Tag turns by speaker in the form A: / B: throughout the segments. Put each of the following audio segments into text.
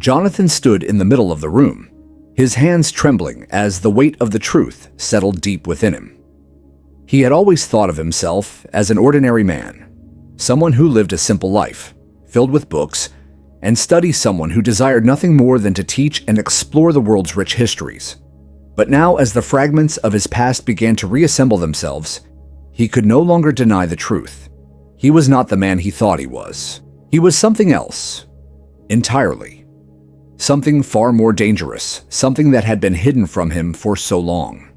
A: Jonathan stood in the middle of the room, his hands trembling as the weight of the truth settled deep within him. He had always thought of himself as an ordinary man, someone who lived a simple life, filled with books, and study someone who desired nothing more than to teach and explore the world's rich histories. But now, as the fragments of his past began to reassemble themselves, he could no longer deny the truth. He was not the man he thought he was. He was something else, entirely. Something far more dangerous, something that had been hidden from him for so long.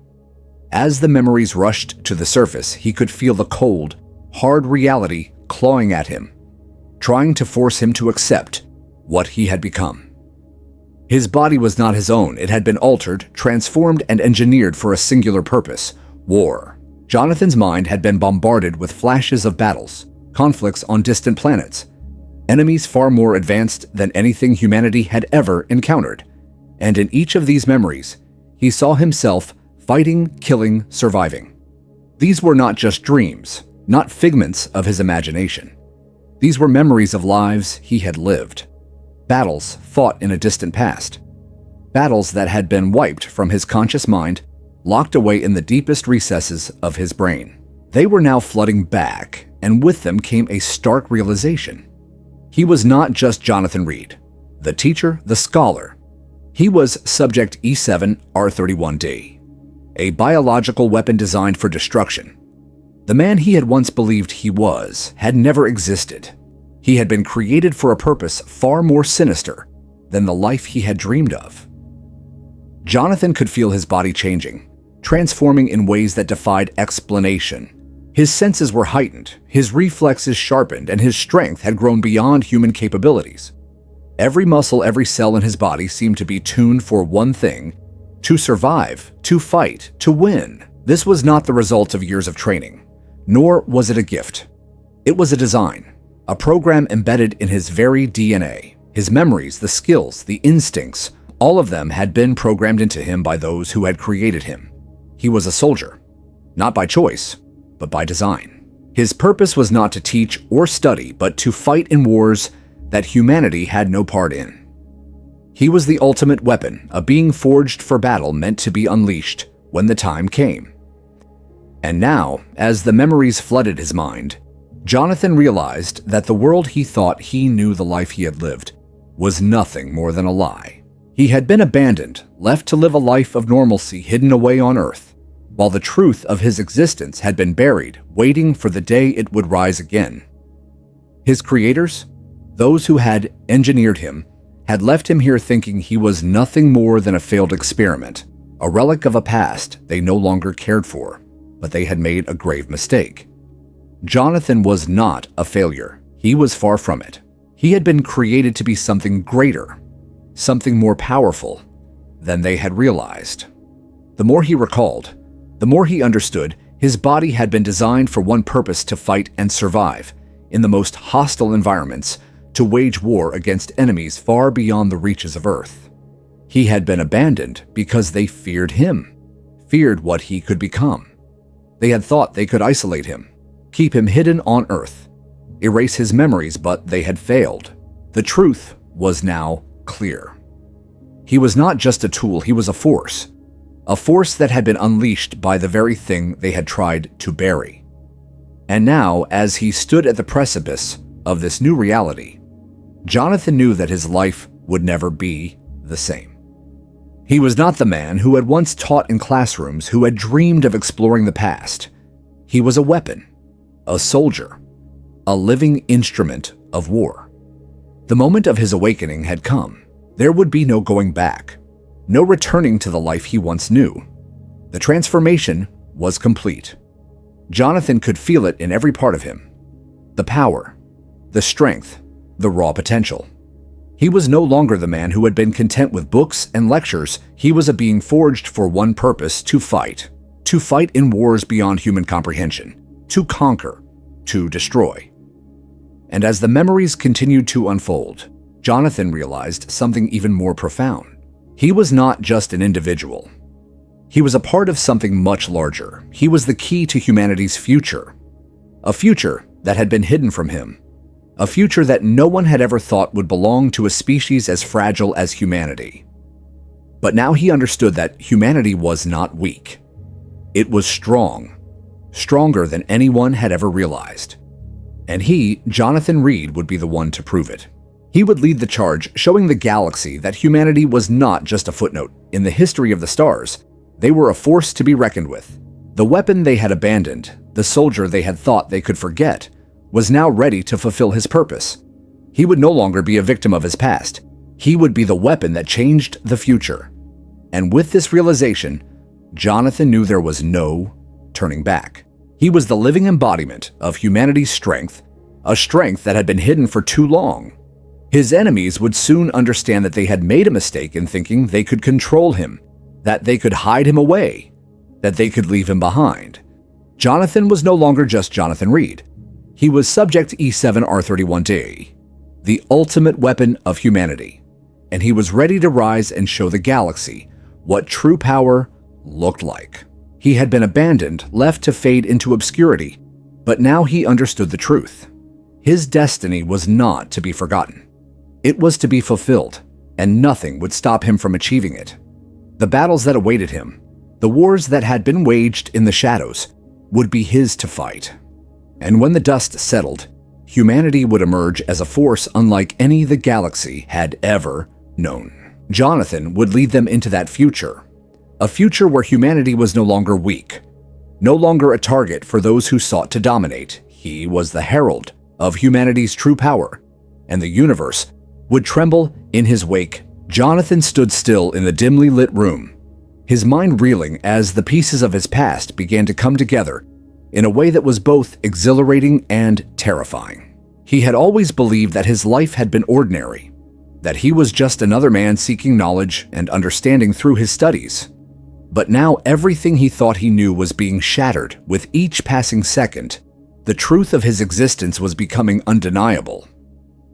A: As the memories rushed to the surface, he could feel the cold, hard reality clawing at him, trying to force him to accept what he had become. His body was not his own. It had been altered, transformed, and engineered for a singular purpose: war. Jonathan's mind had been bombarded with flashes of battles, conflicts on distant planets, enemies far more advanced than anything humanity had ever encountered. And in each of these memories, he saw himself fighting, killing, surviving. These were not just dreams, not figments of his imagination. These were memories of lives he had lived. Battles fought in a distant past. Battles that had been wiped from his conscious mind, locked away in the deepest recesses of his brain. They were now flooding back, and with them came a stark realization. He was not just Jonathan Reed, the teacher, the scholar. He was Subject E7R31D, a biological weapon designed for destruction. The man he had once believed he was had never existed. He had been created for a purpose far more sinister than the life he had dreamed of. Jonathan could feel his body changing, transforming in ways that defied explanation. His senses were heightened, his reflexes sharpened, and his strength had grown beyond human capabilities. Every muscle, every cell in his body seemed to be tuned for one thing: to survive, to fight, to win. This was not the result of years of training, nor was it a gift. It was a design, a program embedded in his very DNA. His memories, the skills, the instincts, all of them had been programmed into him by those who had created him. He was a soldier, not by choice, but by design. His purpose was not to teach or study, but to fight in wars that humanity had no part in. He was the ultimate weapon, a being forged for battle meant to be unleashed when the time came. And now, as the memories flooded his mind, Jonathan realized that the world he thought he knew, the life he had lived, was nothing more than a lie. He had been abandoned, left to live a life of normalcy hidden away on Earth, while the truth of his existence had been buried, waiting for the day it would rise again. His creators, those who had engineered him, had left him here thinking he was nothing more than a failed experiment, a relic of a past they no longer cared for, but they had made a grave mistake. Jonathan was not a failure. He was far from it. He had been created to be something greater, something more powerful than they had realized. The more he recalled, the more he understood, his body had been designed for one purpose: to fight and survive in the most hostile environments, to wage war against enemies far beyond the reaches of Earth. He had been abandoned because they feared him, feared what he could become. They had thought they could isolate him, keep him hidden on Earth, erase his memories, but they had failed. The truth was now clear. He was not just a tool, he was a force that had been unleashed by the very thing they had tried to bury. And now, as he stood at the precipice of this new reality, Jonathan knew that his life would never be the same. He was not the man who had once taught in classrooms, who had dreamed of exploring the past. He was a weapon, a soldier, a living instrument of war. The moment of his awakening had come. There would be no going back, no returning to the life he once knew. The transformation was complete. Jonathan could feel it in every part of him: the power, the strength, the raw potential. He was no longer the man who had been content with books and lectures. He was a being forged for one purpose: to fight in wars beyond human comprehension, to conquer, to destroy. And as the memories continued to unfold, Jonathan realized something even more profound. He was not just an individual. He was a part of something much larger. He was the key to humanity's future, a future that had been hidden from him, a future that no one had ever thought would belong to a species as fragile as humanity. But now he understood that humanity was not weak. It was strong, stronger than anyone had ever realized. And he, Jonathan Reed, would be the one to prove it. He would lead the charge, showing the galaxy that humanity was not just a footnote in the history of the stars. They were a force to be reckoned with. The weapon they had abandoned, the soldier they had thought they could forget, was now ready to fulfill his purpose. He would no longer be a victim of his past. He would be the weapon that changed the future. And with this realization, Jonathan knew there was no turning back. He was the living embodiment of humanity's strength, a strength that had been hidden for too long. His enemies would soon understand that they had made a mistake in thinking they could control him, that they could hide him away, that they could leave him behind. Jonathan was no longer just Jonathan Reed. He was Subject E7R31D, the ultimate weapon of humanity, and he was ready to rise and show the galaxy what true power looked like. He had been abandoned, left to fade into obscurity, but now he understood the truth. His destiny was not to be forgotten. It was to be fulfilled, and nothing would stop him from achieving it. The battles that awaited him, the wars that had been waged in the shadows, would be his to fight. And when the dust settled, humanity would emerge as a force unlike any the galaxy had ever known. Jonathan would lead them into that future, a future where humanity was no longer weak, no longer a target for those who sought to dominate. He was the herald of humanity's true power, and the universe would tremble in his wake. Jonathan stood still in the dimly lit room, his mind reeling as the pieces of his past began to come together in a way that was both exhilarating and terrifying. He had always believed that his life had been ordinary, that he was just another man seeking knowledge and understanding through his studies. But now everything he thought he knew was being shattered with each passing second. The truth of his existence was becoming undeniable.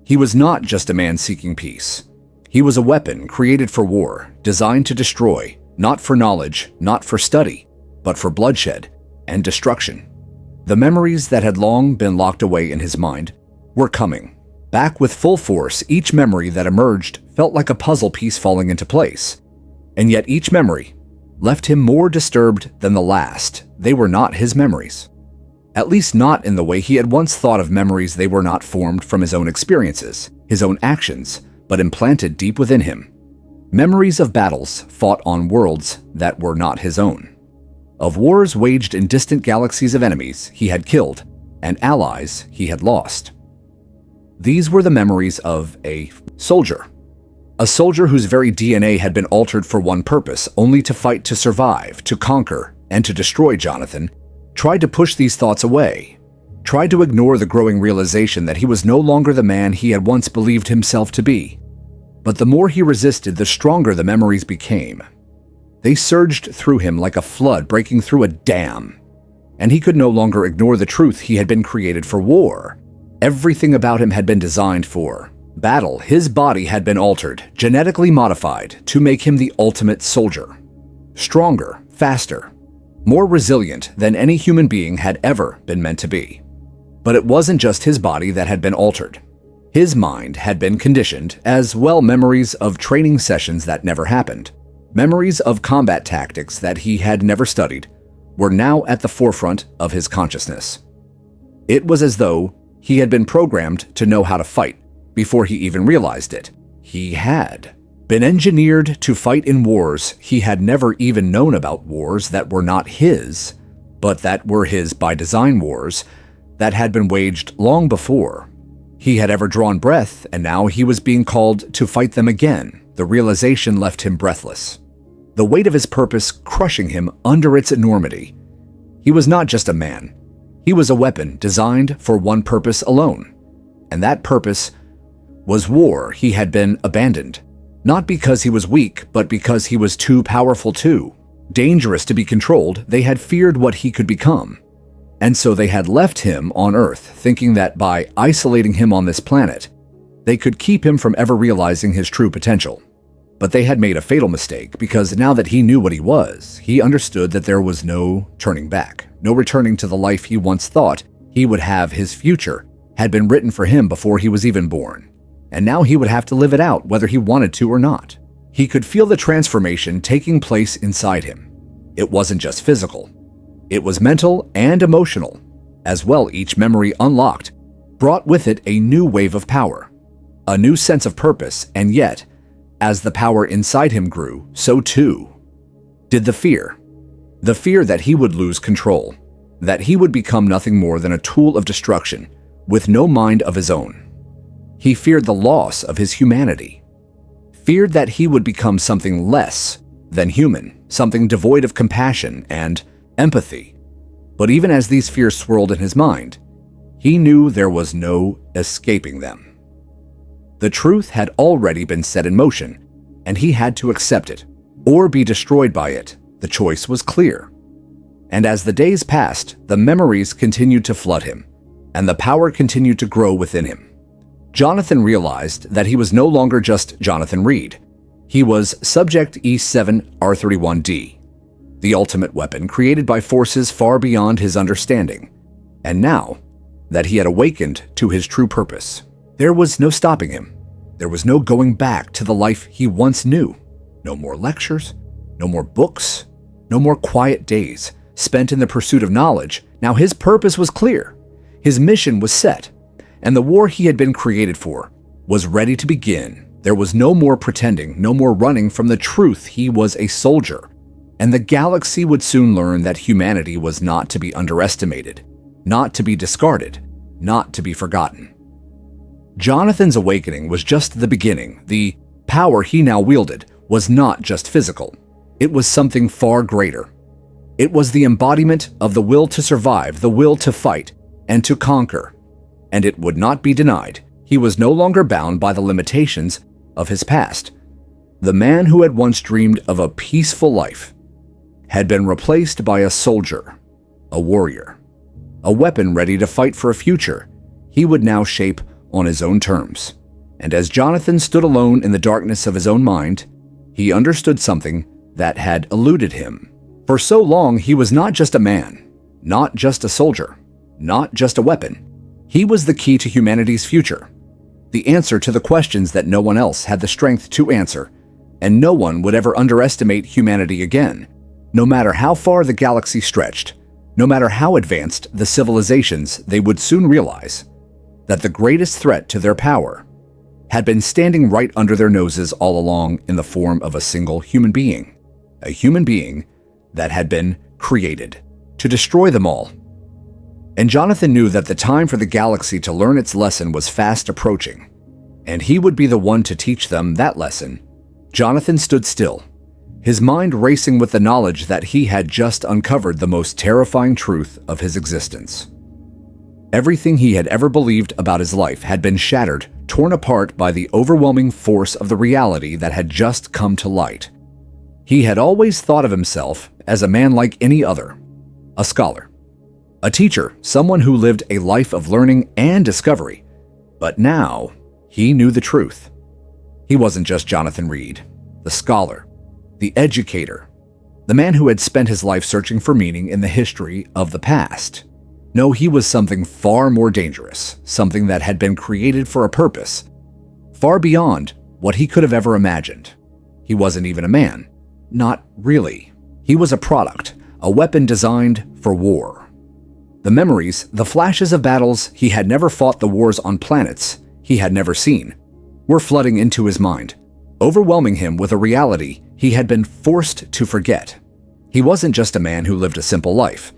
A: He was not just a man seeking peace. He was a weapon created for war, designed to destroy, not for knowledge, not for study, but for bloodshed and destruction. The memories that had long been locked away in his mind were coming back with full force. Each memory that emerged felt like a puzzle piece falling into place. And yet each memory left him more disturbed than the last. They were not his memories. At least not in the way he had once thought of memories. They were not formed from his own experiences, his own actions, but implanted deep within him. Memories of battles fought on worlds that were not his own, of wars waged in distant galaxies of enemies he had killed and allies he had lost. These were the memories of a soldier whose very DNA had been altered for one purpose, only to fight to survive, to conquer, and to destroy. Jonathan tried to push these thoughts away, tried to ignore the growing realization that he was no longer the man he had once believed himself to be. But the more he resisted, the stronger the memories became. They surged through him like a flood breaking through a dam, and he could no longer ignore the truth. He had been created for war. Everything about him had been designed for battle. His body had been altered, genetically modified to make him the ultimate soldier. Stronger, faster, more resilient than any human being had ever been meant to be. But it wasn't just his body that had been altered. His mind had been conditioned as well. Memories of training sessions that never happened, memories of combat tactics that he had never studied, were now at the forefront of his consciousness. It was as though he had been programmed to know how to fight before he even realized it. He had been engineered to fight in wars he had never even known about, wars that were not his, but that were his by design, wars that had been waged long before he had ever drawn breath, and now he was being called to fight them again. The realization left him breathless, the weight of his purpose crushing him under its enormity. He was not just a man. He was a weapon designed for one purpose alone, and that purpose was war. He had been abandoned, not because he was weak, but because he was too powerful, too dangerous to be controlled. They had feared what he could become, and so they had left him on Earth, thinking that by isolating him on this planet, they could keep him from ever realizing his true potential. But they had made a fatal mistake, because now that he knew what he was, he understood that there was no turning back, no returning to the life he once thought he would have. His future had been written for him before he was even born, and now he would have to live it out whether he wanted to or not. He could feel the transformation taking place inside him. It wasn't just physical. It was mental and emotional. As well, each memory unlocked brought with it a new wave of power, a new sense of purpose, and yet, as the power inside him grew, so too did the fear. The fear that he would lose control, that he would become nothing more than a tool of destruction with no mind of his own. He feared the loss of his humanity, feared that he would become something less than human, something devoid of compassion and empathy. But even as these fears swirled in his mind, he knew there was no escaping them. The truth had already been set in motion, and he had to accept it or be destroyed by it. The choice was clear. And as the days passed, the memories continued to flood him, and the power continued to grow within him. Jonathan realized that he was no longer just Jonathan Reed. He was Subject E7R31D, the ultimate weapon created by forces far beyond his understanding. And now that he had awakened to his true purpose, there was no stopping him. There was no going back to the life he once knew. No more lectures, no more books, no more quiet days spent in the pursuit of knowledge. Now his purpose was clear. His mission was set, and the war he had been created for was ready to begin. There was no more pretending, no more running from the truth. He was a soldier, and the galaxy would soon learn that humanity was not to be underestimated, not to be discarded, not to be forgotten. Jonathan's awakening was just the beginning. The power he now wielded was not just physical. It was something far greater. It was the embodiment of the will to survive, the will to fight, and to conquer. And it would not be denied. He was no longer bound by the limitations of his past. The man who had once dreamed of a peaceful life had been replaced by a soldier, a warrior, a weapon ready to fight for a future he would now shape on his own terms. And as Jonathan stood alone in the darkness of his own mind, he understood something that had eluded him. For so long, he was not just a man, not just a soldier, not just a weapon. He was the key to humanity's future, the answer to the questions that no one else had the strength to answer, and no one would ever underestimate humanity again. No matter how far the galaxy stretched, no matter how advanced the civilizations, they would soon realize that the greatest threat to their power had been standing right under their noses all along in the form of a single human being, a human being that had been created to destroy them all. And Jonathan knew that the time for the galaxy to learn its lesson was fast approaching, and he would be the one to teach them that lesson. Jonathan stood still, his mind racing with the knowledge that he had just uncovered the most terrifying truth of his existence. Everything he had ever believed about his life had been shattered, torn apart by the overwhelming force of the reality that had just come to light. He had always thought of himself as a man like any other, a scholar, a teacher, someone who lived a life of learning and discovery. But now, he knew the truth. He wasn't just Jonathan Reed, the scholar, the educator, the man who had spent his life searching for meaning in the history of the past. No, he was something far more dangerous, something that had been created for a purpose, far beyond what he could have ever imagined. He wasn't even a man. Not really. He was a product, a weapon designed for war. The memories, the flashes of battles he had never fought, the wars on planets he had never seen, were flooding into his mind, overwhelming him with a reality he had been forced to forget. He wasn't just a man who lived a simple life.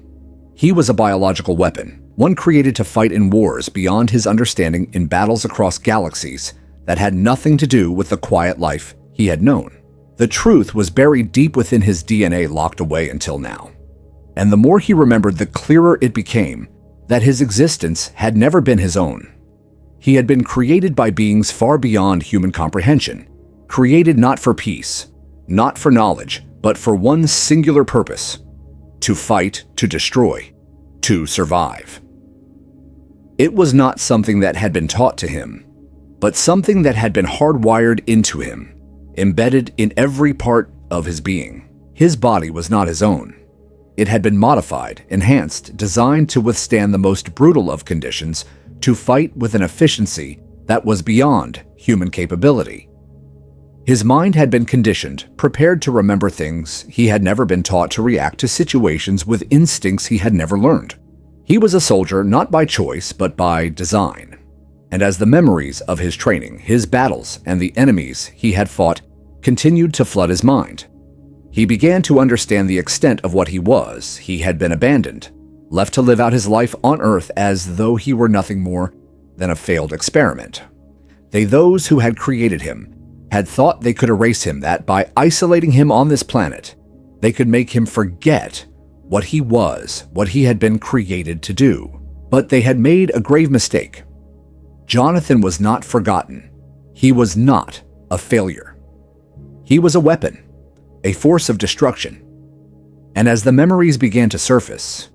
A: He was a biological weapon, one created to fight in wars beyond his understanding, in battles across galaxies that had nothing to do with the quiet life he had known. The truth was buried deep within his DNA, locked away until now. And the more he remembered, the clearer it became that his existence had never been his own. He had been created by beings far beyond human comprehension, created not for peace, not for knowledge, but for one singular purpose: to fight, to destroy, to survive. It was not something that had been taught to him, but something that had been hardwired into him, embedded in every part of his being. His body was not his own. It had been modified, enhanced, designed to withstand the most brutal of conditions, to fight with an efficiency that was beyond human capability. His mind had been conditioned, prepared to remember things he had never been taught, to react to situations with instincts he had never learned. He was a soldier not by choice but by design. And as the memories of his training, his battles, and the enemies he had fought continued to flood his mind, he began to understand the extent of what he was. He had been abandoned, left to live out his life on Earth as though he were nothing more than a failed experiment. Those who had created him had thought they could erase him, that by isolating him on this planet, they could make him forget what he was, what he had been created to do. But they had made a grave mistake. Jonathan was not forgotten. He was not a failure. He was a weapon, a force of destruction. And as the memories began to surface,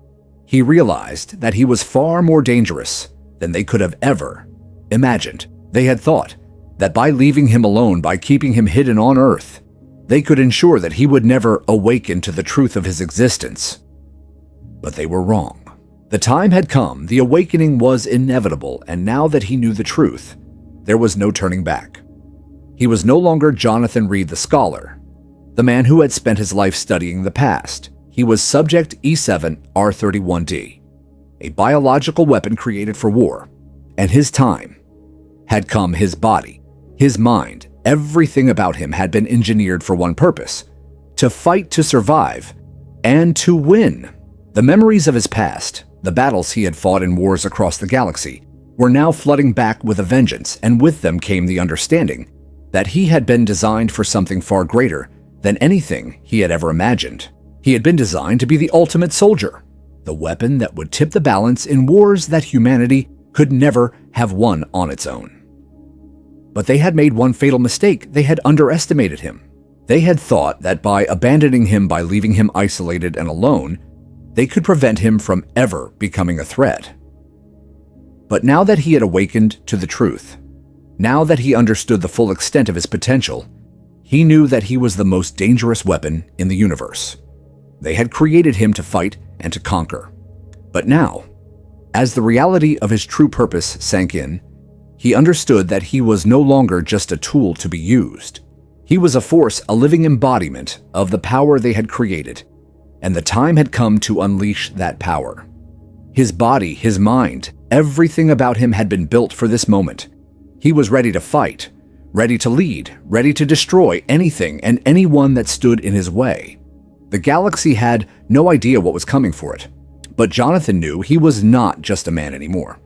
A: he realized that he was far more dangerous than they could have ever imagined. They had thought that by leaving him alone, by keeping him hidden on Earth, they could ensure that he would never awaken to the truth of his existence. But they were wrong. The time had come, the awakening was inevitable, and now that he knew the truth, there was no turning back. He was no longer Jonathan Reed the scholar, the man who had spent his life studying the past. He was Subject E7R31D, a biological weapon created for war, and his time had come. His body, his mind, everything about him had been engineered for one purpose: to fight, to survive, and to win. The memories of his past, the battles he had fought in wars across the galaxy, were now flooding back with a vengeance, and with them came the understanding that he had been designed for something far greater than anything he had ever imagined. He had been designed to be the ultimate soldier, the weapon that would tip the balance in wars that humanity could never have won on its own. But they had made one fatal mistake. They had underestimated him. They had thought that by abandoning him, by leaving him isolated and alone, they could prevent him from ever becoming a threat. But now that he had awakened to the truth, now that he understood the full extent of his potential, he knew that he was the most dangerous weapon in the universe. They had created him to fight and to conquer. But now, as the reality of his true purpose sank in, he understood that he was no longer just a tool to be used. He was a force, a living embodiment of the power they had created, and the time had come to unleash that power. His body, his mind, everything about him had been built for this moment. He was ready to fight, ready to lead, ready to destroy anything and anyone that stood in his way. The galaxy had no idea what was coming for it, but Jonathan knew he was not just a man anymore.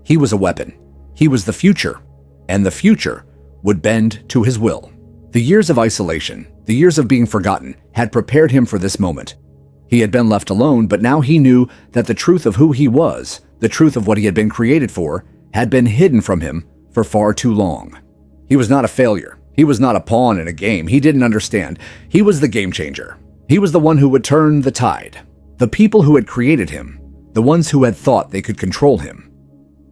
A: He was a weapon. He was the future, and the future would bend to his will. The years of isolation, the years of being forgotten, had prepared him for this moment. He had been left alone, but now he knew that the truth of who he was, the truth of what he had been created for, had been hidden from him for far too long. He was not a failure. He was not a pawn in a game. He didn't understand. He was the game changer. He was the one who would turn the tide. The people who had created him, the ones who had thought they could control him,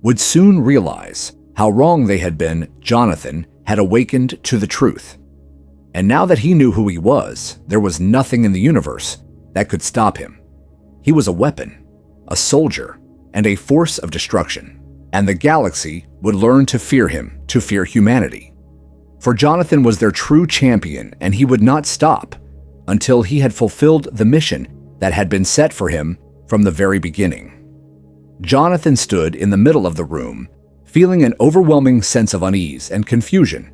A: would soon realize how wrong they had been. Jonathan had awakened to the truth. And now that he knew who he was, there was nothing in the universe that could stop him. He was a weapon, a soldier, and a force of destruction. And the galaxy would learn to fear him, to fear humanity. For Jonathan was their true champion, and he would not stop until he had fulfilled the mission that had been set for him from the very beginning. Jonathan stood in the middle of the room, feeling an overwhelming sense of unease and confusion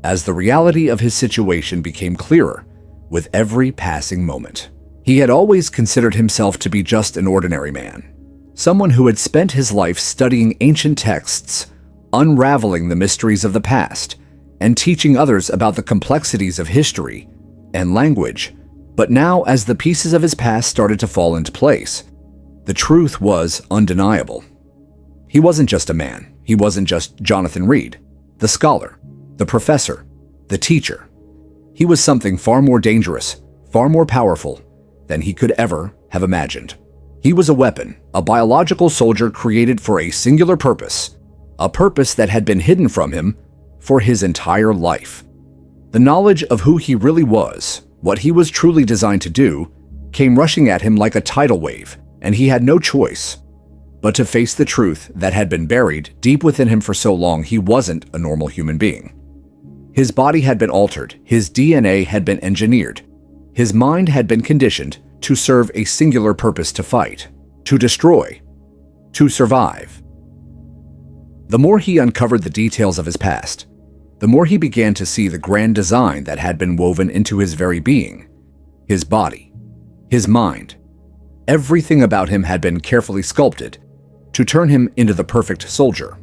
A: as the reality of his situation became clearer with every passing moment. He had always considered himself to be just an ordinary man, someone who had spent his life studying ancient texts, unraveling the mysteries of the past, and teaching others about the complexities of history and language. But now, as the pieces of his past started to fall into place, the truth was undeniable. He wasn't just a man. He wasn't just Jonathan Reed, the scholar, the professor, the teacher. He was something far more dangerous, far more powerful than he could ever have imagined. He was a weapon, a biological soldier created for a singular purpose, a purpose that had been hidden from him for his entire life. The knowledge of who he really was, what he was truly designed to do, came rushing at him like a tidal wave, and he had no choice. but to face the truth that had been buried deep within him for so long he wasn't a normal human being. His body had been altered, his DNA had been engineered, his mind had been conditioned to serve a singular purpose: to fight, to destroy, to survive. The more he uncovered the details of his past, the more he began to see the grand design that had been woven into his very being, his body, his mind. Everything about him had been carefully sculpted to turn him into the perfect soldier.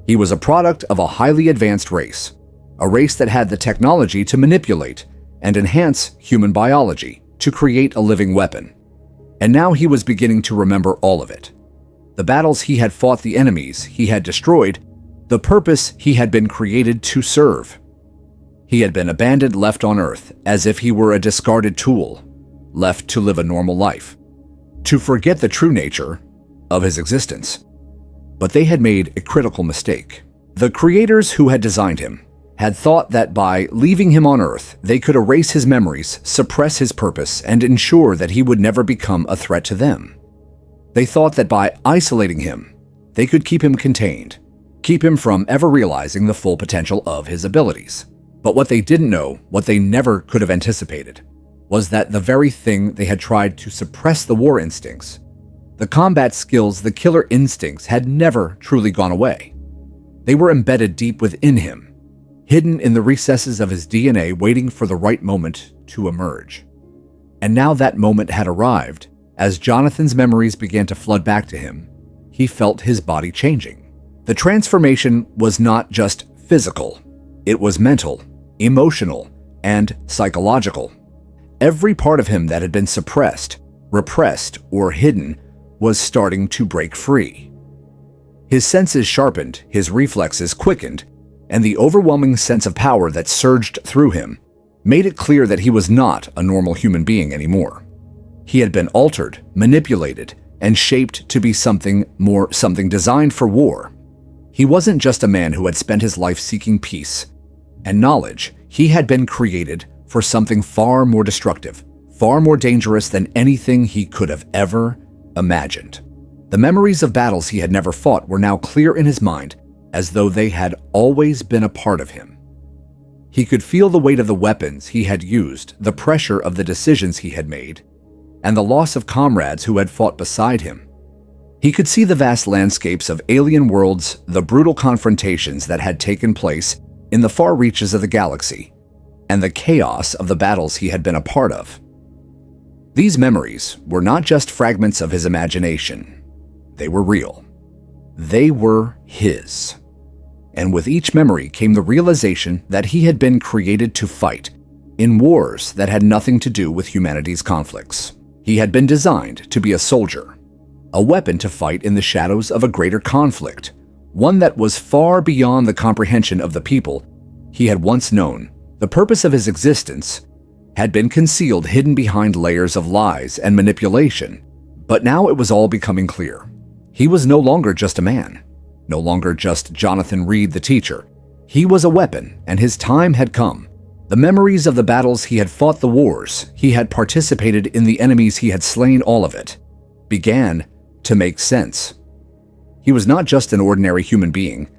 A: He was a product of a highly advanced race, a race that had the technology to manipulate and enhance human biology to create a living weapon. And now he was beginning to remember all of it. The battles he had fought, the enemies he had destroyed, the purpose he had been created to serve. He had been abandoned, left on Earth as if he were a discarded tool, left to live a normal life, to forget the true nature of his existence. But they had made a critical mistake. The creators who had designed him had thought that by leaving him on Earth, they could erase his memories, suppress his purpose, and ensure that he would never become a threat to them. They thought that by isolating him, they could keep him contained, keep him from ever realizing the full potential of his abilities. But what they didn't know, what they never could have anticipated, was that the very thing they had tried to suppress, the war instincts, the combat skills, the killer instincts, had never truly gone away. They were embedded deep within him, hidden in the recesses of his DNA, waiting for the right moment to emerge. And now that moment had arrived. As Jonathan's memories began to flood back to him, he felt his body changing. The transformation was not just physical, it was mental, emotional, and psychological. Every part of him that had been suppressed, repressed, or hidden was starting to break free. His senses sharpened, his reflexes quickened, and the overwhelming sense of power that surged through him made it clear that he was not a normal human being anymore. He had been altered, manipulated, and shaped to be something more, something designed for war. He wasn't just a man who had spent his life seeking peace and knowledge. He had been created for something far more destructive, far more dangerous than anything he could have ever imagined. The memories of battles he had never fought were now clear in his mind, as though they had always been a part of him. He could feel the weight of the weapons he had used, the pressure of the decisions he had made, and the loss of comrades who had fought beside him. He could see the vast landscapes of alien worlds, the brutal confrontations that had taken place in the far reaches of the galaxy, and the chaos of the battles he had been a part of. These memories were not just fragments of his imagination. They were real. They were his. And with each memory came the realization that he had been created to fight in wars that had nothing to do with humanity's conflicts. He had been designed to be a soldier, a weapon to fight in the shadows of a greater conflict, one that was far beyond the comprehension of the people he had once known. The purpose of his existence had been concealed, hidden behind layers of lies and manipulation. But now it was all becoming clear. He was no longer just a man, no longer just Jonathan Reed, the teacher. He was a weapon, and his time had come. The memories of the battles he had fought, the wars he had participated in, the enemies he had slain, all of it began to make sense. He was not just an ordinary human being.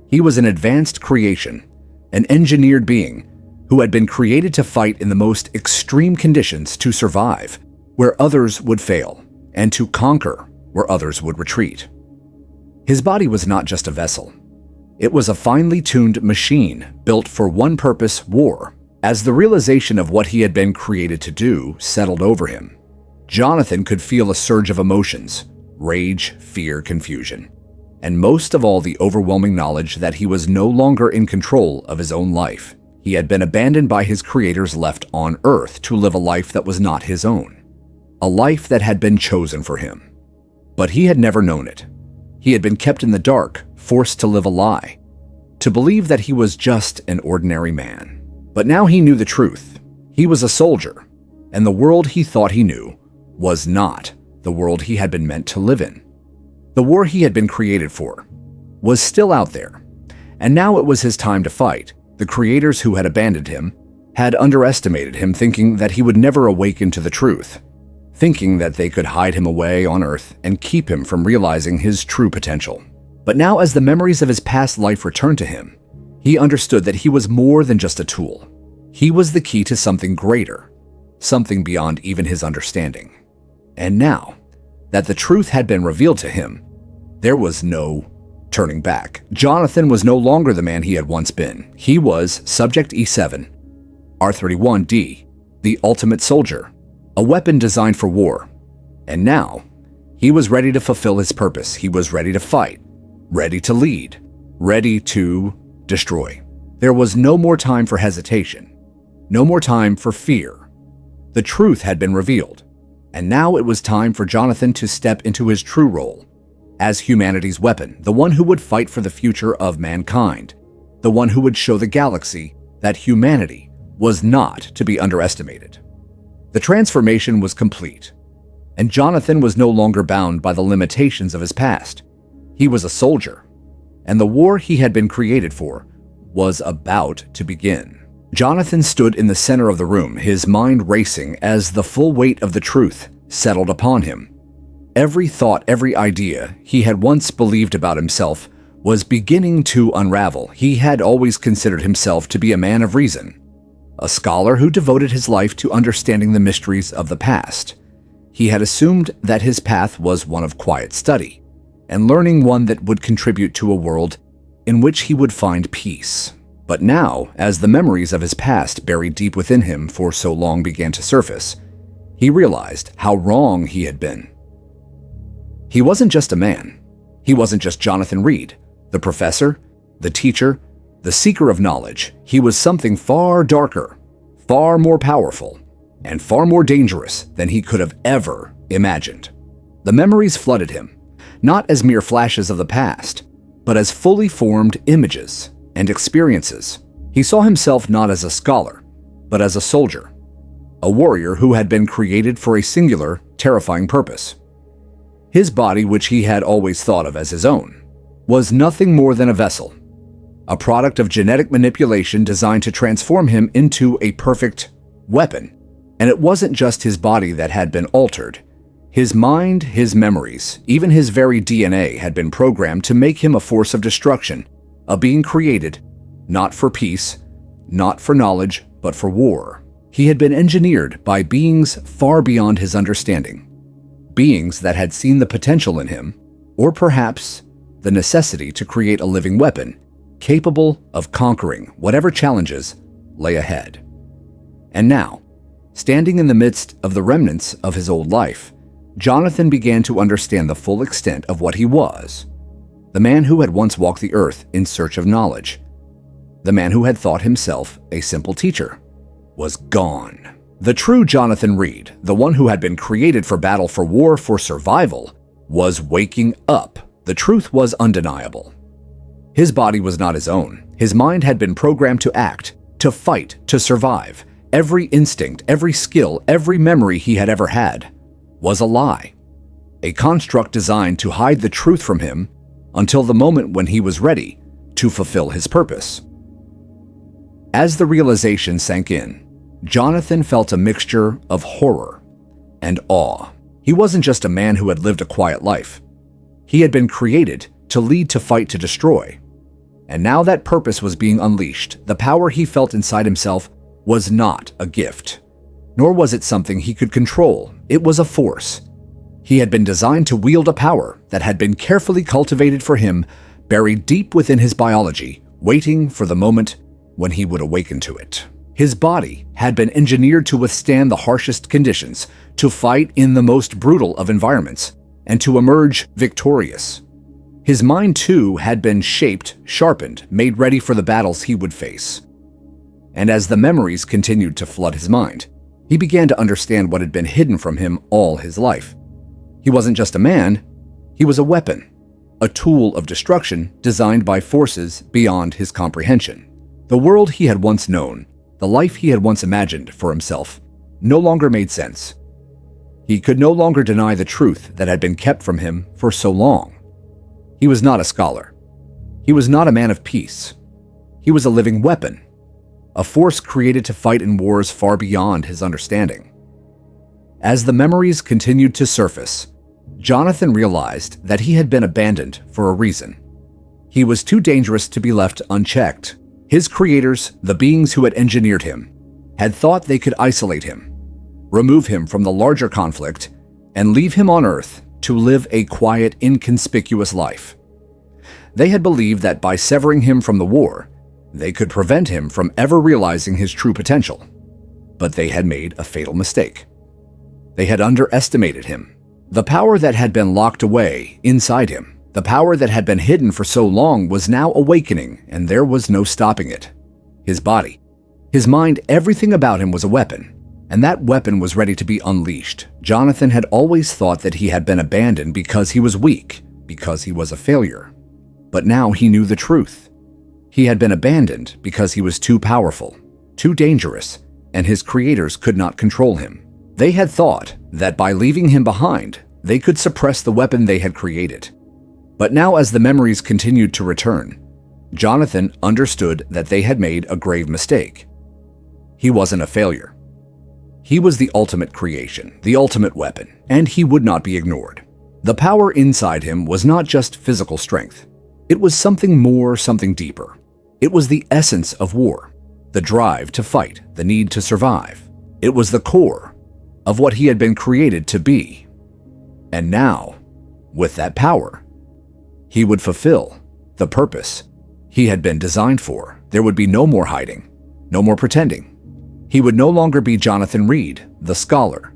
A: He was an advanced creation, an engineered being who had been created to fight in the most extreme conditions, to survive where others would fail, and to conquer where others would retreat. His body was not just a vessel. It was a finely tuned machine built for one purpose: war. As the realization of what he had been created to do settled over him, Jonathan could feel a surge of emotions: rage, fear, confusion, and most of all, the overwhelming knowledge that he was no longer in control of his own life. He had been abandoned by his creators, left on Earth to live a life that was not his own, a life that had been chosen for him. But he had never known it. He had been kept in the dark, forced to live a lie, to believe that he was just an ordinary man. But now he knew the truth. He was a soldier, and the world he thought he knew was not the world he had been meant to live in. The war he had been created for was still out there, and now it was his time to fight. The creators who had abandoned him had underestimated him, thinking that he would never awaken to the truth, thinking that they could hide him away on Earth and keep him from realizing his true potential. But now, as the memories of his past life returned to him, he understood that he was more than just a tool. He was the key to something greater, something beyond even his understanding. And now that the truth had been revealed to him, there was no turning back. Jonathan was no longer the man he had once been. He was Subject E7, R31D, the ultimate soldier, a weapon designed for war. And now, he was ready to fulfill his purpose. He was ready to fight, ready to lead, ready to destroy. There was no more time for hesitation, no more time for fear. The truth had been revealed, and now it was time for Jonathan to step into his true role as humanity's weapon, the one who would fight for the future of mankind, the one who would show the galaxy that humanity was not to be underestimated. The transformation was complete, and Jonathan was no longer bound by the limitations of his past. He was a soldier, and the war he had been created for was about to begin. Jonathan stood in the center of the room, his mind racing as the full weight of the truth settled upon him. Every thought, every idea he had once believed about himself was beginning to unravel. He had always considered himself to be a man of reason, a scholar who devoted his life to understanding the mysteries of the past. He had assumed that his path was one of quiet study and learning, one that would contribute to a world in which he would find peace. But now, as the memories of his past buried deep within him for so long began to surface, he realized how wrong he had been. He wasn't just a man. He wasn't just Jonathan Reed, the professor, the teacher, the seeker of knowledge. He was something far darker, far more powerful, and far more dangerous than he could have ever imagined. The memories flooded him, not as mere flashes of the past, but as fully formed images and experiences. He saw himself not as a scholar, but as a soldier, a warrior who had been created for a singular, terrifying purpose. His body, which he had always thought of as his own, was nothing more than a vessel, a product of genetic manipulation designed to transform him into a perfect weapon. And it wasn't just his body that had been altered. His mind, his memories, even his very DNA had been programmed to make him a force of destruction, a being created not for peace, not for knowledge, but for war. He had been engineered by beings far beyond his understanding, beings that had seen the potential in him, or perhaps the necessity to create a living weapon capable of conquering whatever challenges lay ahead. And now, standing in the midst of the remnants of his old life, Jonathan began to understand the full extent of what he was. The man who had once walked the earth in search of knowledge, the man who had thought himself a simple teacher, was gone. The true Jonathan Reed, the one who had been created for battle, for war, for survival, was waking up. The truth was undeniable. His body was not his own. His mind had been programmed to act, to fight, to survive. Every instinct, every skill, every memory he had ever had was a lie, a construct designed to hide the truth from him until the moment when he was ready to fulfill his purpose. As the realization sank in, Jonathan felt a mixture of horror and awe. He wasn't just a man who had lived a quiet life. He had been created to lead, to fight, to destroy. And now that purpose was being unleashed. The power he felt inside himself was not a gift, nor was it something he could control. It was a force. He had been designed to wield a power that had been carefully cultivated for him, buried deep within his biology, waiting for the moment when he would awaken to it. His body had been engineered to withstand the harshest conditions, to fight in the most brutal of environments, and to emerge victorious. His mind, too, had been shaped, sharpened, made ready for the battles he would face. And as the memories continued to flood his mind, he began to understand what had been hidden from him all his life. He wasn't just a man, he was a weapon, a tool of destruction designed by forces beyond his comprehension. The world he had once known, the life he had once imagined for himself, no longer made sense. He could no longer deny the truth that had been kept from him for so long. He was not a scholar. He was not a man of peace. He was a living weapon, a force created to fight in wars far beyond his understanding. As the memories continued to surface, Jonathan realized that he had been abandoned for a reason. He was too dangerous to be left unchecked. His creators, the beings who had engineered him, had thought they could isolate him, remove him from the larger conflict, and leave him on Earth to live a quiet, inconspicuous life. They had believed that by severing him from the war, they could prevent him from ever realizing his true potential. But they had made a fatal mistake. They had underestimated him. The power that had been locked away inside him, the power that had been hidden for so long, was now awakening, and there was no stopping it. His body, his mind, everything about him was a weapon, and that weapon was ready to be unleashed. Jonathan had always thought that he had been abandoned because he was weak, because he was a failure. But now he knew the truth. He had been abandoned because he was too powerful, too dangerous, and his creators could not control him. They had thought that by leaving him behind, they could suppress the weapon they had created. But now, as the memories continued to return, Jonathan understood that they had made a grave mistake. He wasn't a failure. He was the ultimate creation, the ultimate weapon, and he would not be ignored. The power inside him was not just physical strength. It was something more, something deeper. It was the essence of war, the drive to fight, the need to survive. It was the core of what he had been created to be. And now, with that power, he would fulfill the purpose he had been designed for. There would be no more hiding, no more pretending. He would no longer be Jonathan Reed, the scholar.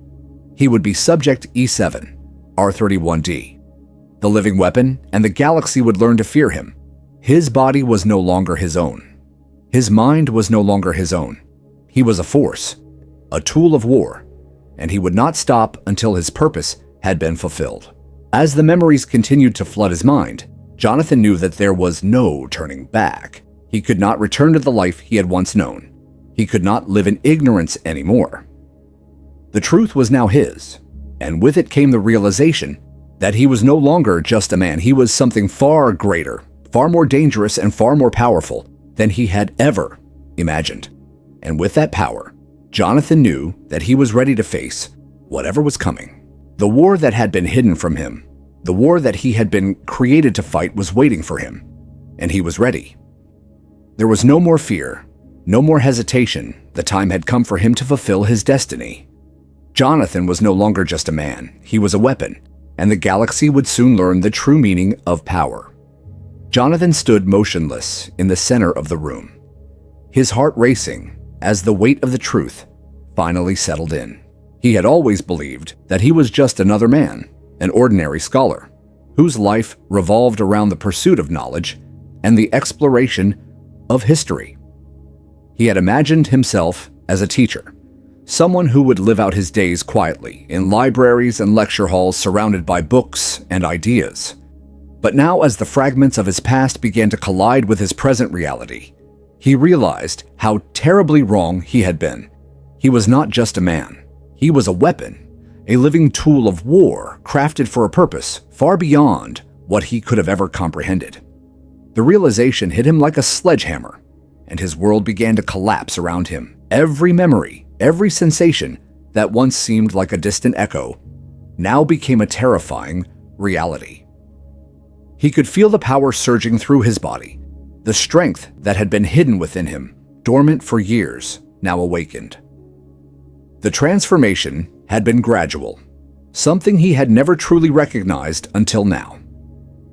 A: He would be Subject E7, R31D, the living weapon, and the galaxy would learn to fear him. His body was no longer his own. His mind was no longer his own. He was a force, a tool of war, and he would not stop until his purpose had been fulfilled. As the memories continued to flood his mind, Jonathan knew that there was no turning back. He could not return to the life he had once known. He could not live in ignorance anymore. The truth was now his, and with it came the realization that he was no longer just a man. He was something far greater, far more dangerous, and far more powerful than he had ever imagined. And with that power, Jonathan knew that he was ready to face whatever was coming. The war that had been hidden from him, the war that he had been created to fight, was waiting for him, and he was ready. There was no more fear, no more hesitation. The time had come for him to fulfill his destiny. Jonathan was no longer just a man. He was a weapon, and the galaxy would soon learn the true meaning of power. Jonathan stood motionless in the center of the room, his heart racing as the weight of the truth finally settled in. He had always believed that he was just another man, an ordinary scholar, whose life revolved around the pursuit of knowledge and the exploration of history. He had imagined himself as a teacher, someone who would live out his days quietly in libraries and lecture halls surrounded by books and ideas. But now, as the fragments of his past began to collide with his present reality, he realized how terribly wrong he had been. He was not just a man. He was a weapon, a living tool of war crafted for a purpose far beyond what he could have ever comprehended. The realization hit him like a sledgehammer, and his world began to collapse around him. Every memory, every sensation that once seemed like a distant echo now became a terrifying reality. He could feel the power surging through his body, the strength that had been hidden within him, dormant for years, now awakened. The transformation had been gradual, something he had never truly recognized until now.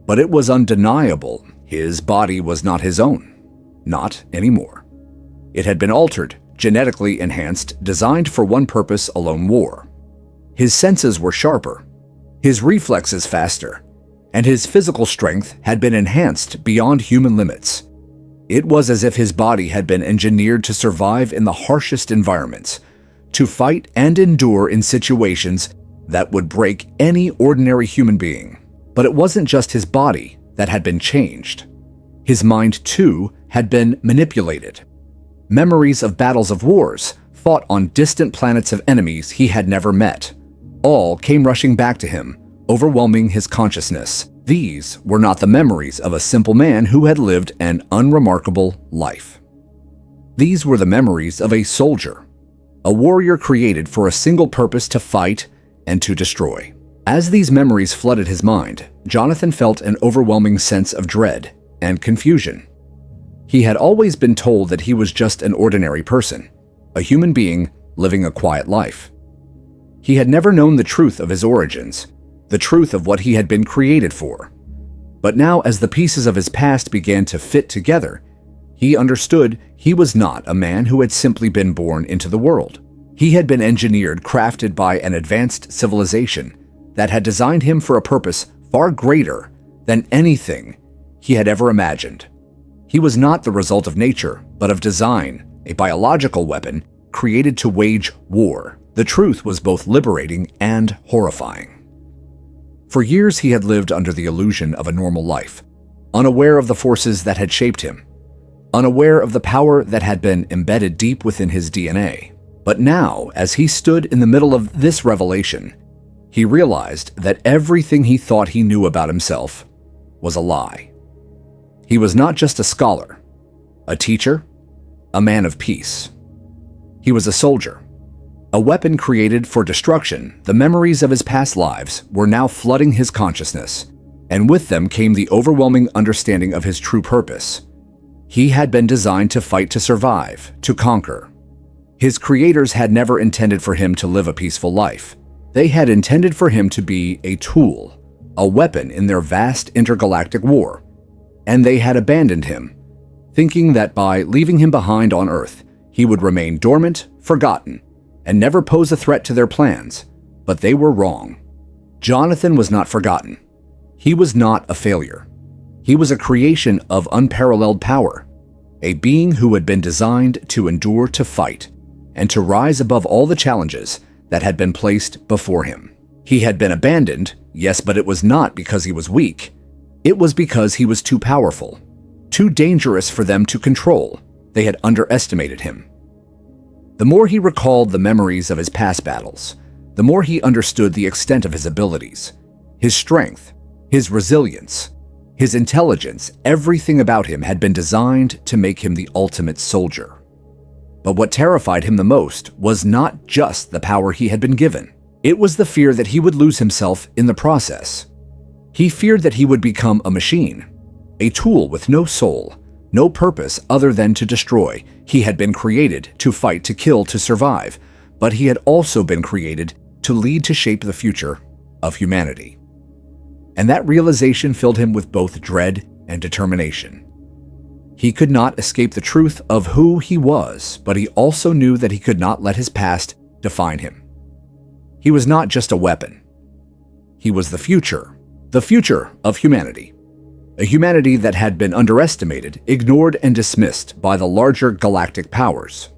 A: But it was undeniable. His body was not his own. Not anymore. It had been altered, genetically enhanced, designed for one purpose alone: war. His senses were sharper, his reflexes faster, and his physical strength had been enhanced beyond human limits. It was as if his body had been engineered to survive in the harshest environments, to fight and endure in situations that would break any ordinary human being. But it wasn't just his body that had been changed. His mind, too, had been manipulated. Memories of battles of wars fought on distant planets of enemies he had never met all came rushing back to him, overwhelming his consciousness. These were not the memories of a simple man who had lived an unremarkable life. These were the memories of a soldier, a warrior created for a single purpose: to fight and to destroy. As these memories flooded his mind, Jonathan felt an overwhelming sense of dread and confusion. He had always been told that he was just an ordinary person, a human being living a quiet life. He had never known the truth of his origins, the truth of what he had been created for. But now, as the pieces of his past began to fit together, he understood he was not a man who had simply been born into the world. He had been engineered, crafted by an advanced civilization that had designed him for a purpose far greater than anything he had ever imagined. He was not the result of nature, but of design, a biological weapon created to wage war. The truth was both liberating and horrifying. For years he had lived under the illusion of a normal life, unaware of the forces that had shaped him, unaware of the power that had been embedded deep within his DNA. But now, as he stood in the middle of this revelation, he realized that everything he thought he knew about himself was a lie. He was not just a scholar, a teacher, a man of peace. He was a soldier, a weapon created for destruction. The memories of his past lives were now flooding his consciousness, and with them came the overwhelming understanding of his true purpose. He had been designed to fight to survive, to conquer. His creators had never intended for him to live a peaceful life. They had intended for him to be a tool, a weapon in their vast intergalactic war, and they had abandoned him, thinking that by leaving him behind on Earth, he would remain dormant, forgotten, and never pose a threat to their plans. But they were wrong. Jonathan was not forgotten. He was not a failure. He was a creation of unparalleled power, a being who had been designed to endure, to fight, and to rise above all the challenges that had been placed before him. He had been abandoned, yes, but it was not because he was weak. It was because he was too powerful, too dangerous for them to control. They had underestimated him. The more he recalled the memories of his past battles, the more he understood the extent of his abilities, his strength, his resilience, his intelligence. Everything about him had been designed to make him the ultimate soldier. But what terrified him the most was not just the power he had been given. It was the fear that he would lose himself in the process. He feared that he would become a machine, a tool with no soul, no purpose other than to destroy. He had been created to fight, to kill, to survive, but he had also been created to lead, to shape the future of humanity. And that realization filled him with both dread and determination. He could not escape the truth of who he was, but he also knew that he could not let his past define him. He was not just a weapon. He was the future of humanity. A humanity that had been underestimated, ignored, and dismissed by the larger galactic powers.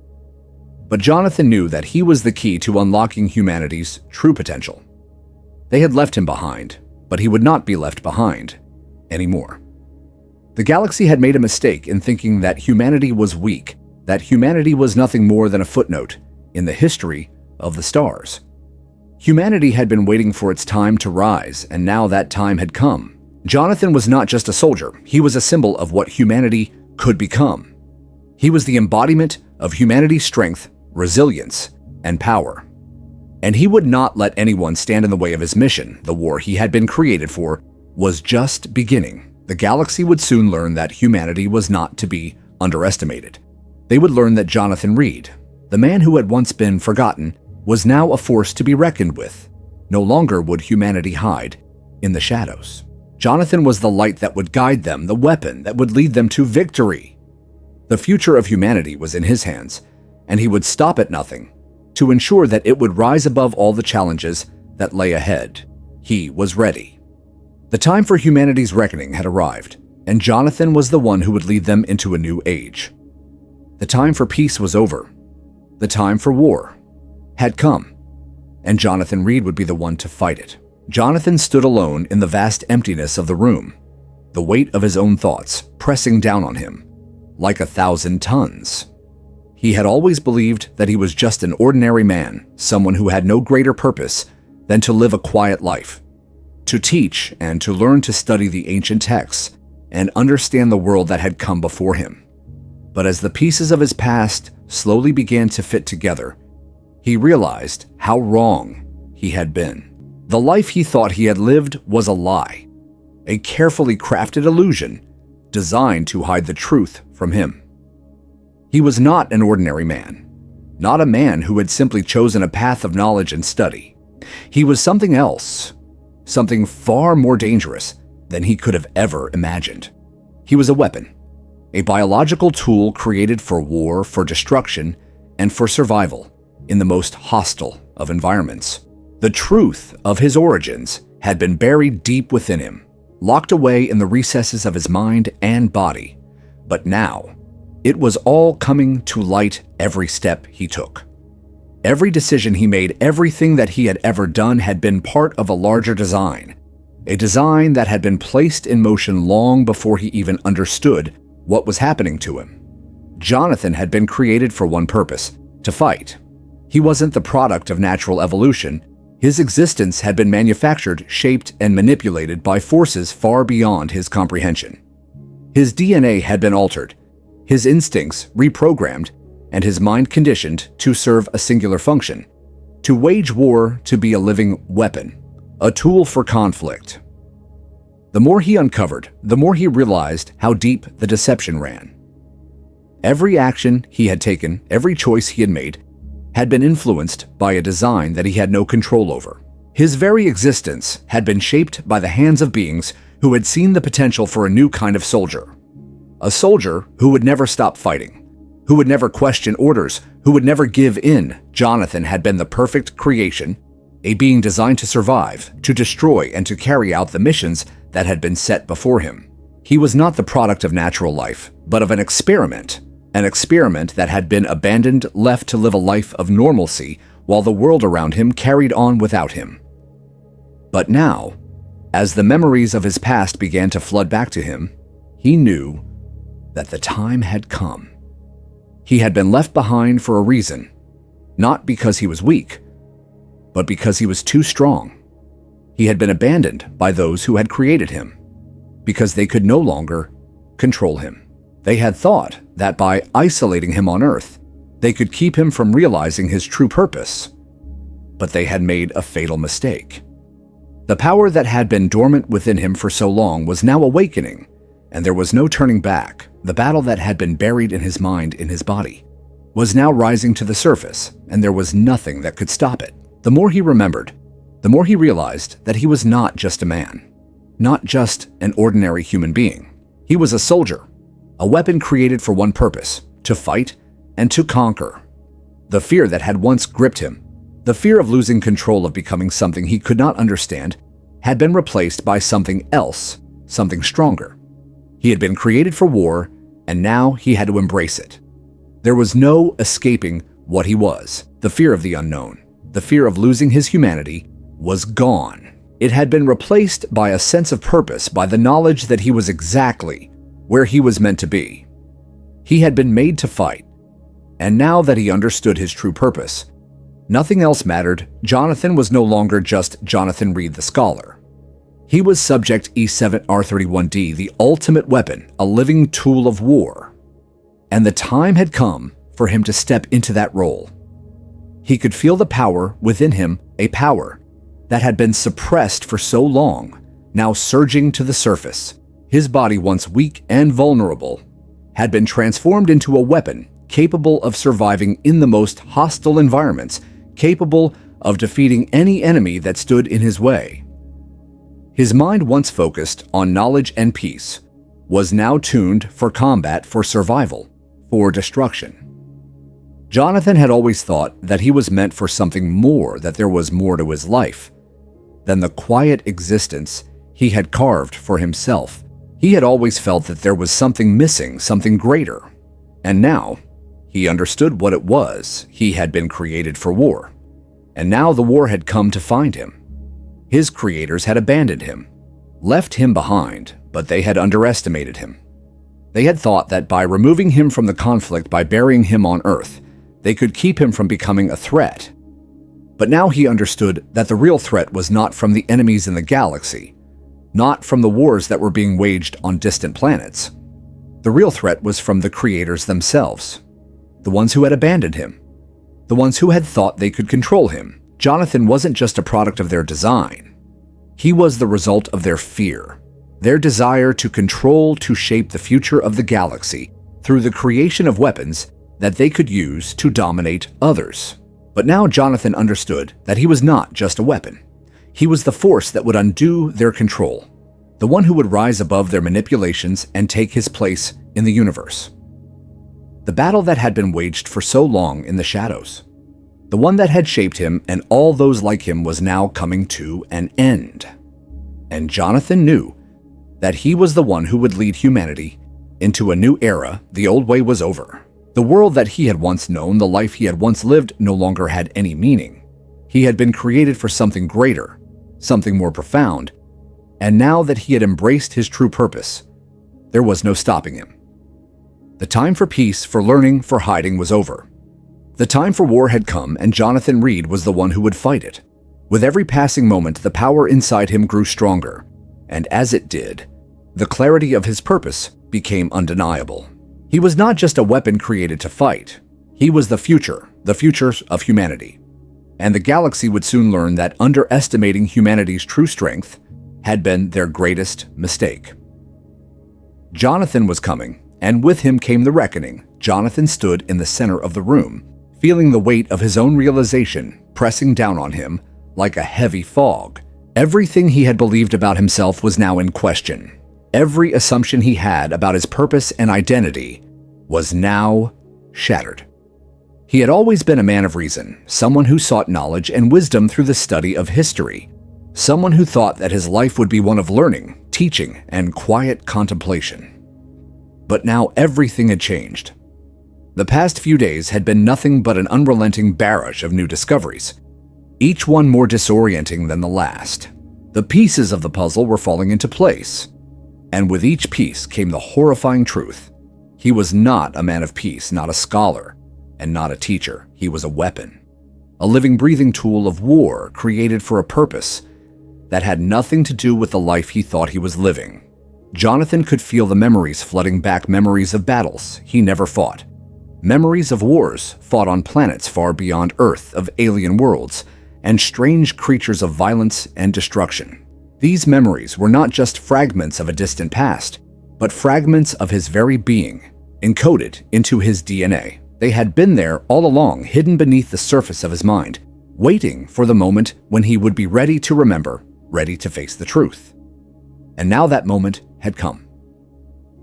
A: But Jonathan knew that he was the key to unlocking humanity's true potential. They had left him behind, but he would not be left behind anymore. The galaxy had made a mistake in thinking that humanity was weak, that humanity was nothing more than a footnote in the history of the stars. Humanity had been waiting for its time to rise, and now that time had come. Jonathan was not just a soldier, he was a symbol of what humanity could become. He was the embodiment of humanity's strength, resilience, and power. And he would not let anyone stand in the way of his mission. The war he had been created for was just beginning. The galaxy would soon learn that humanity was not to be underestimated. They would learn that Jonathan Reed, the man who had once been forgotten, was now a force to be reckoned with. No longer would humanity hide in the shadows. Jonathan was the light that would guide them, the weapon that would lead them to victory. The future of humanity was in his hands, and he would stop at nothing to ensure that it would rise above all the challenges that lay ahead. He was ready. The time for humanity's reckoning had arrived, and Jonathan was the one who would lead them into a new age. The time for peace was over. The time for war had come, and Jonathan Reed would be the one to fight it. Jonathan stood alone in the vast emptiness of the room, the weight of his own thoughts pressing down on him like 1,000 tons. He had always believed that he was just an ordinary man, someone who had no greater purpose than to live a quiet life, to teach and to learn to study the ancient texts and understand the world that had come before him. But as the pieces of his past slowly began to fit together, he realized how wrong he had been. The life he thought he had lived was a lie, a carefully crafted illusion designed to hide the truth from him. He was not an ordinary man, not a man who had simply chosen a path of knowledge and study. He was something else, something far more dangerous than he could have ever imagined. He was a weapon, a biological tool created for war, for destruction, and for survival in the most hostile of environments. The truth of his origins had been buried deep within him, locked away in the recesses of his mind and body. But now, it was all coming to light every step he took. Every decision he made, everything that he had ever done had been part of a larger design, a design that had been placed in motion long before he even understood what was happening to him. Jonathan had been created for one purpose: to fight. He wasn't the product of natural evolution. His existence had been manufactured, shaped, and manipulated by forces far beyond his comprehension. His DNA had been altered, his instincts reprogrammed, and his mind conditioned to serve a singular function: to wage war, to be a living weapon, a tool for conflict. The more he uncovered, the more he realized how deep the deception ran. Every action he had taken, every choice he had made, had been influenced by a design that he had no control over. His very existence had been shaped by the hands of beings who had seen the potential for a new kind of soldier. A soldier who would never stop fighting, who would never question orders, who would never give in. Jonathan had been the perfect creation, a being designed to survive, to destroy, and to carry out the missions that had been set before him. He was not the product of natural life, but of an experiment that had been abandoned, left to live a life of normalcy while the world around him carried on without him. But now, as the memories of his past began to flood back to him, he knew that the time had come. He had been left behind for a reason, not because he was weak, but because he was too strong. He had been abandoned by those who had created him, because they could no longer control him. They had thought that by isolating him on Earth, they could keep him from realizing his true purpose. But they had made a fatal mistake. The power that had been dormant within him for so long was now awakening, and there was no turning back. The battle that had been buried in his mind, in his body, was now rising to the surface, and there was nothing that could stop it. The more he remembered, the more he realized that he was not just a man, not just an ordinary human being. He was a soldier, a weapon created for one purpose: to fight and to conquer. The fear that had once gripped him, the fear of losing control, of becoming something he could not understand, had been replaced by something else, something stronger. He had been created for war, and now he had to embrace it. There was no escaping what he was. The fear of the unknown, the fear of losing his humanity, was gone. It had been replaced by a sense of purpose, by the knowledge that he was exactly where he was meant to be. He had been made to fight, and now that he understood his true purpose, nothing else mattered. Jonathan was no longer just Jonathan Reed the scholar. He was Subject E7R31D, the ultimate weapon, a living tool of war. And the time had come for him to step into that role. He could feel the power within him, a power that had been suppressed for so long, now surging to the surface. His body, once weak and vulnerable, had been transformed into a weapon capable of surviving in the most hostile environments, capable of defeating any enemy that stood in his way. His mind, once focused on knowledge and peace, was now tuned for combat, for survival, for destruction. Jonathan had always thought that he was meant for something more, that there was more to his life than the quiet existence he had carved for himself. He had always felt that there was something missing, something greater. And now, he understood what it was. He had been created for war. And now the war had come to find him. His creators had abandoned him, left him behind, but they had underestimated him. They had thought that by removing him from the conflict, by burying him on Earth, they could keep him from becoming a threat. But now he understood that the real threat was not from the enemies in the galaxy, not from the wars that were being waged on distant planets. The real threat was from the creators themselves, the ones who had abandoned him, the ones who had thought they could control him. Jonathan wasn't just a product of their design. He was the result of their fear, their desire to control, to shape the future of the galaxy through the creation of weapons that they could use to dominate others. But now Jonathan understood that he was not just a weapon. He was the force that would undo their control, the one who would rise above their manipulations and take his place in the universe. The battle that had been waged for so long in the shadows, the one that had shaped him and all those like him, was now coming to an end. And Jonathan knew that he was the one who would lead humanity into a new era. The old way was over. The world that he had once known, the life he had once lived, no longer had any meaning. He had been created for something greater, something more profound, and now that he had embraced his true purpose, there was no stopping him. The time for peace, for learning, for hiding was over. The time for war had come, and Jonathan Reed was the one who would fight it. With every passing moment, the power inside him grew stronger, and as it did, the clarity of his purpose became undeniable. He was not just a weapon created to fight. He was the future of humanity. And the galaxy would soon learn that underestimating humanity's true strength had been their greatest mistake. Jonathan was coming, and with him came the reckoning. Jonathan stood in the center of the room, feeling the weight of his own realization pressing down on him like a heavy fog. Everything he had believed about himself was now in question. Every assumption he had about his purpose and identity was now shattered. He had always been a man of reason, someone who sought knowledge and wisdom through the study of history, someone who thought that his life would be one of learning, teaching, and quiet contemplation. But now everything had changed. The past few days had been nothing but an unrelenting barrage of new discoveries, each one more disorienting than the last. The pieces of the puzzle were falling into place, and with each piece came the horrifying truth. He was not a man of peace, not a scholar, and not a teacher. He was a weapon, a living, breathing tool of war created for a purpose that had nothing to do with the life he thought he was living. Jonathan could feel the memories flooding back, memories of battles he never fought, memories of wars fought on planets far beyond Earth, of alien worlds, and strange creatures of violence and destruction. These memories were not just fragments of a distant past, but fragments of his very being, encoded into his DNA. They had been there all along, hidden beneath the surface of his mind, waiting for the moment when he would be ready to remember, ready to face the truth. And now that moment had come.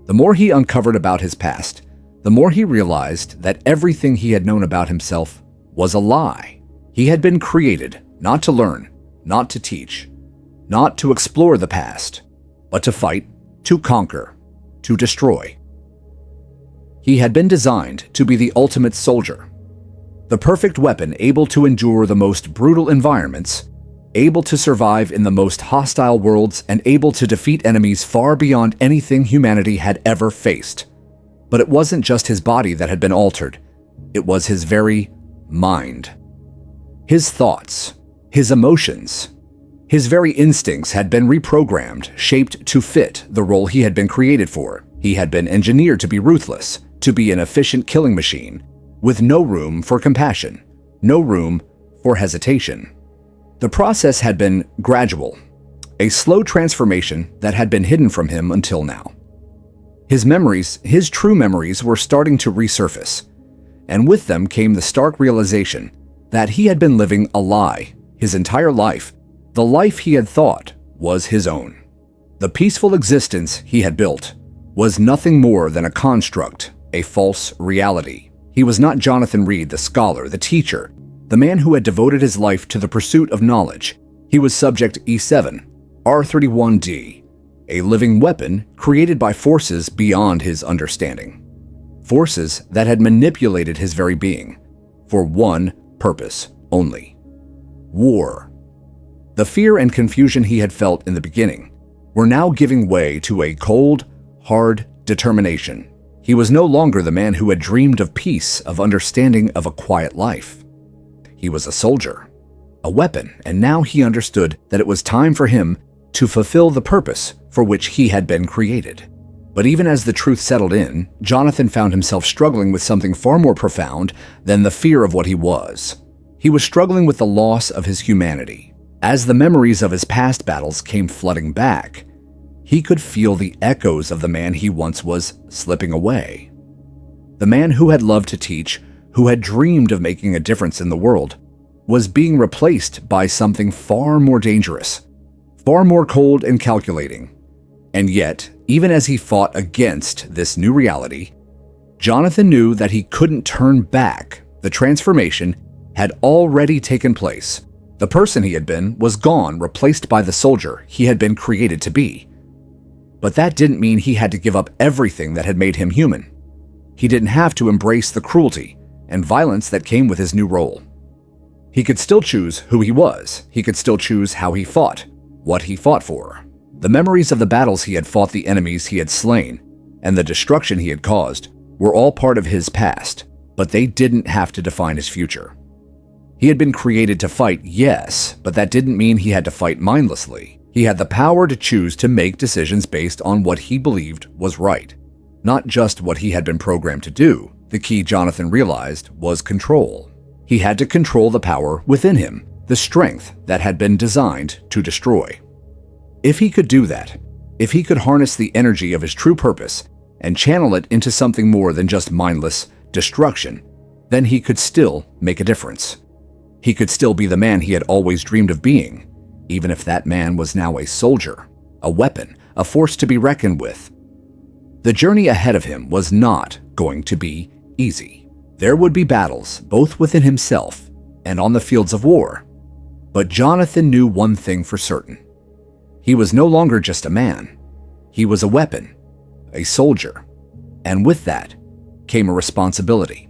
A: The more he uncovered about his past, the more he realized that everything he had known about himself was a lie. He had been created not to learn, not to teach, not to explore the past, but to fight, to conquer, to destroy. He had been designed to be the ultimate soldier, the perfect weapon able to endure the most brutal environments, able to survive in the most hostile worlds, and able to defeat enemies far beyond anything humanity had ever faced. But it wasn't just his body that had been altered. It was his very mind. His thoughts, his emotions, his very instincts had been reprogrammed, shaped to fit the role he had been created for. He had been engineered to be ruthless, to be an efficient killing machine, with no room for compassion, no room for hesitation. The process had been gradual, a slow transformation that had been hidden from him until now. His memories, his true memories, were starting to resurface, and with them came the stark realization that he had been living a lie his entire life, the life he had thought was his own. The peaceful existence he had built was nothing more than a construct, a false reality. He was not Jonathan Reed, the scholar, the teacher, the man who had devoted his life to the pursuit of knowledge. He was Subject E7, R31D, a living weapon created by forces beyond his understanding. Forces that had manipulated his very being for one purpose only: war. The fear and confusion he had felt in the beginning were now giving way to a cold, hard determination. He was no longer the man who had dreamed of peace, of understanding, of a quiet life. He was a soldier, a weapon, and now he understood that it was time for him to fulfill the purpose for which he had been created. But even as the truth settled in, Jonathan found himself struggling with something far more profound than the fear of what he was. He was struggling with the loss of his humanity. As the memories of his past battles came flooding back, he could feel the echoes of the man he once was slipping away. The man who had loved to teach, who had dreamed of making a difference in the world, was being replaced by something far more dangerous, far more cold and calculating. And yet, even as he fought against this new reality, Jonathan knew that he couldn't turn back. The transformation had already taken place. The person he had been was gone, replaced by the soldier he had been created to be. But that didn't mean he had to give up everything that had made him human. He didn't have to embrace the cruelty and violence that came with his new role. He could still choose who he was. He could still choose how he fought, what he fought for. The memories of the battles he had fought, the enemies he had slain, and the destruction he had caused were all part of his past, but they didn't have to define his future. He had been created to fight, yes, but that didn't mean he had to fight mindlessly. He had the power to choose to make decisions based on what he believed was right, not just what he had been programmed to do. The key, Jonathan realized, was control. He had to control the power within him, the strength that had been designed to destroy. If he could do that, if he could harness the energy of his true purpose and channel it into something more than just mindless destruction, then he could still make a difference. He could still be the man he had always dreamed of being, even if that man was now a soldier, a weapon, a force to be reckoned with. The journey ahead of him was not going to be easy. There would be battles, both within himself and on the fields of war. But Jonathan knew one thing for certain. He was no longer just a man. He was a weapon, a soldier, and with that came a responsibility,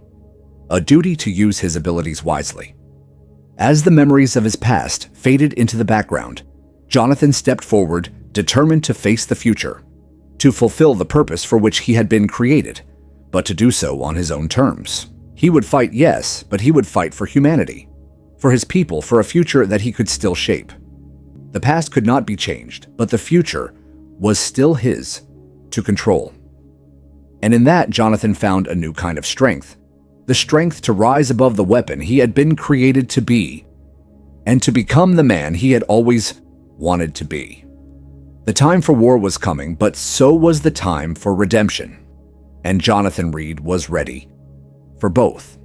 A: a duty to use his abilities wisely. As the memories of his past faded into the background, Jonathan stepped forward, determined to face the future, to fulfill the purpose for which he had been created, but to do so on his own terms. He would fight, yes, but he would fight for humanity, for his people, for a future that he could still shape. The past could not be changed, but the future was still his to control. And in that, Jonathan found a new kind of strength, the strength to rise above the weapon he had been created to be, and to become the man he had always wanted to be. The time for war was coming, but so was the time for redemption, and Jonathan Reed was ready for both.